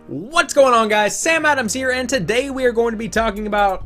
What's going on, guys? Sam Adams here, and today we are going to be talking about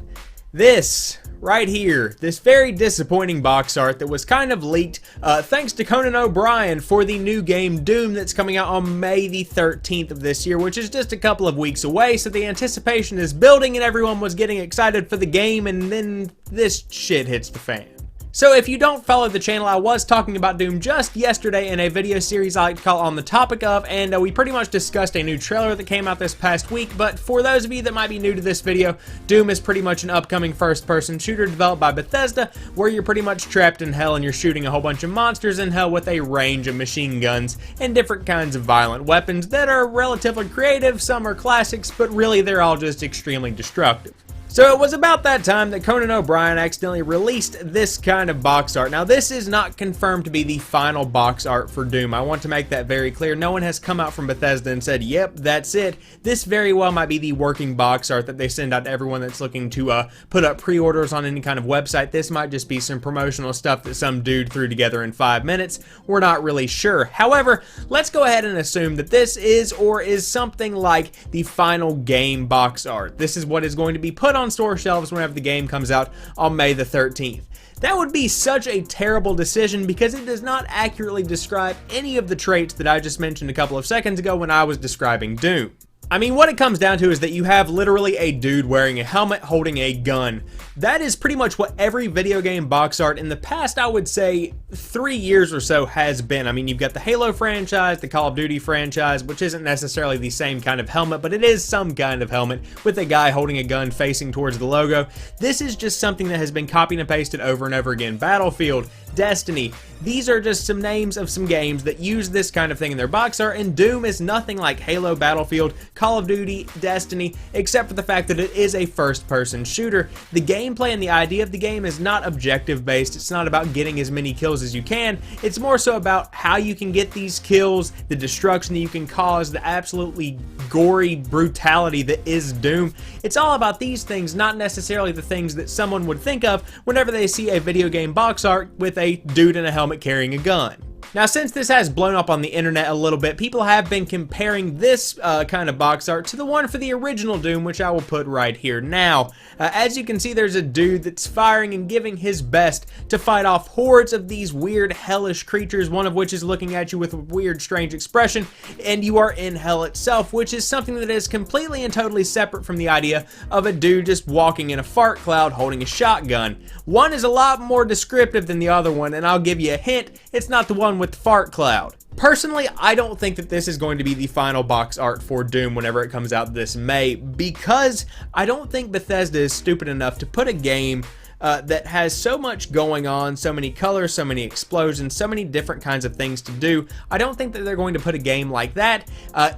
this right here, this very disappointing box art that was kind of leaked thanks to Conan O'Brien for the new game Doom that's coming out on May the 13th of this year, which is just a couple of weeks away. So the anticipation is building and everyone was getting excited for the game, and then this shit hits the fan. So if you don't follow the channel, I was talking about Doom just yesterday in a video series I like to call On the Topic Of, and we pretty much discussed a new trailer that came out this past week. But for those of you that might be new to this video, Doom is pretty much an upcoming first-person shooter developed by Bethesda, where you're pretty much trapped in hell and you're shooting a whole bunch of monsters in hell with a range of machine guns and different kinds of violent weapons that are relatively creative. Some are classics, but really they're all just extremely destructive. So it was about that time that Conan O'Brien accidentally released this kind of box art. Now, this is not confirmed to be the final box art for Doom. I want to make that very clear. No one has come out from Bethesda and said, yep, that's it. This very well might be the working box art that they send out to everyone that's looking to put up pre-orders on any kind of website. This might just be some promotional stuff that some dude threw together in 5 minutes. We're not really sure. However, let's go ahead and assume that this is or is something like the final game box art. This is what is going to be put on store shelves whenever the game comes out on May the 13th. That would be such a terrible decision because it does not accurately describe any of the traits that I just mentioned a couple of seconds ago when I was describing Doom. I mean, what it comes down to is that you have literally a dude wearing a helmet holding a gun. That is pretty much what every video game box art in the past, I would say, 3 years or so has been. I mean, you've got the Halo franchise, the Call of Duty franchise, which isn't necessarily the same kind of helmet, but it is some kind of helmet with a guy holding a gun facing towards the logo. This is just something that has been copied and pasted over and over again. Battlefield, Destiny, these are just some names of some games that use this kind of thing in their box art, and Doom is nothing like Halo, Battlefield, Call of Duty, Destiny, except for the fact that it is a first-person shooter. The gameplay and the idea of the game is not objective-based. It's not about getting as many kills as you can. It's more so about how you can get these kills, the destruction that you can cause, the absolutely gory brutality that is Doom. It's all about these things, not necessarily the things that someone would think of whenever they see a video game box art with a dude in a helmet carrying a gun. Now, since this has blown up on the internet a little bit, people have been comparing this kind of box art to the one for the original Doom, which I will put right here now. As you can see, there's a dude that's firing and giving his best to fight off hordes of these weird, hellish creatures, one of which is looking at you with a weird, strange expression, and you are in hell itself, which is something that is completely and totally separate from the idea of a dude just walking in a fart cloud holding a shotgun. One is a lot more descriptive than the other one, and I'll give you a hint, it's not the one with the fart cloud. Personally, I don't think that this is going to be the final box art for Doom whenever it comes out this May, because I don't think Bethesda is stupid enough to put a game that has so much going on, so many colors, so many explosions, so many different kinds of things to do. I don't think that they're going to put a game like that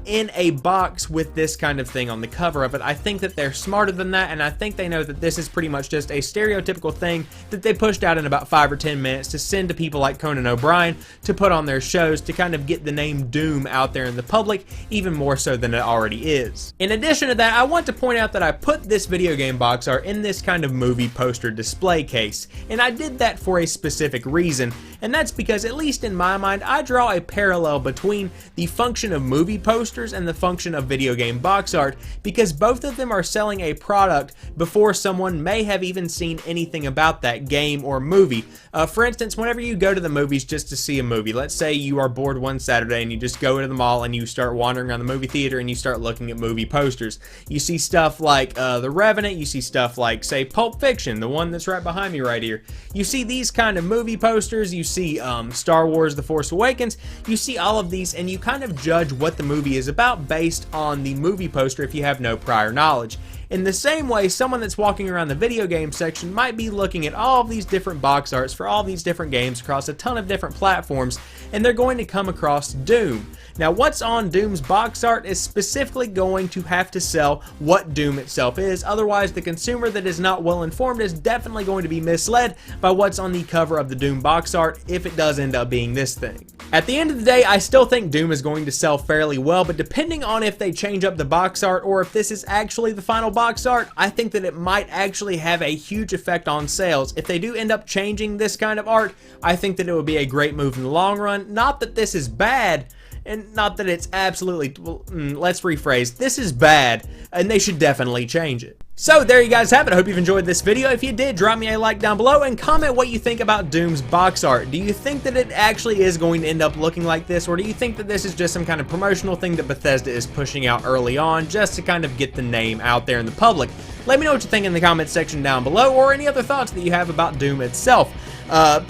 in a box with this kind of thing on the cover of it. I think that they're smarter than that, and I think they know that this is pretty much just a stereotypical thing that they pushed out in about 5 or 10 minutes to send to people like Conan O'Brien to put on their shows to kind of get the name Doom out there in the public, even more so than it already is. In addition to that, I want to point out that I put this video game box art in this kind of movie poster display case, and I did that for a specific reason, and that's because, at least in my mind, I draw a parallel between the function of movie posters and the function of video game box art, because both of them are selling a product before someone may have even seen anything about that game or movie. For instance, whenever you go to the movies just to see a movie, let's say you are bored one Saturday and you just go to the mall and you start wandering around the movie theater and you start looking at movie posters. You see stuff like The Revenant, you see stuff like, say, Pulp Fiction, the one that's right behind me right here. You see these kind of movie posters, you see Star Wars The Force Awakens, you see all of these, and you kind of judge what the movie is about based on the movie poster if you have no prior knowledge. In the same way, someone that's walking around the video game section might be looking at all of these different box arts for all these different games across a ton of different platforms, and they're going to come across Doom. Now, what's on Doom's box art is specifically going to have to sell what Doom itself is. Otherwise, the consumer that is not well informed is definitely going to be misled by what's on the cover of the Doom box art if it does end up being this thing. At the end of the day, I still think Doom is going to sell fairly well, but depending on if they change up the box art or if this is actually the final box art, I think that it might actually have a huge effect on sales. If they do end up changing this kind of art, I think that it would be a great move in the long run. Not that this is bad, And not that it's absolutely, well, let's rephrase, this is bad, and they should definitely change it. So there you guys have it. I hope you've enjoyed this video. If you did, drop me a like down below and comment what you think about Doom's box art. Do you think that it actually is going to end up looking like this, or do you think that this is just some kind of promotional thing that Bethesda is pushing out early on just to kind of get the name out there in the public? Let me know what you think in the comments section down below, or any other thoughts that you have about Doom itself.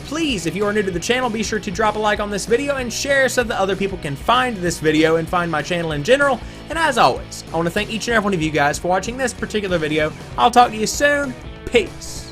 Please, if you are new to the channel, be sure to drop a like on this video and share so that other people can find this video and find my channel in general. And as always, I want to thank each and every one of you guys for watching this particular video. I'll talk to you soon. Peace.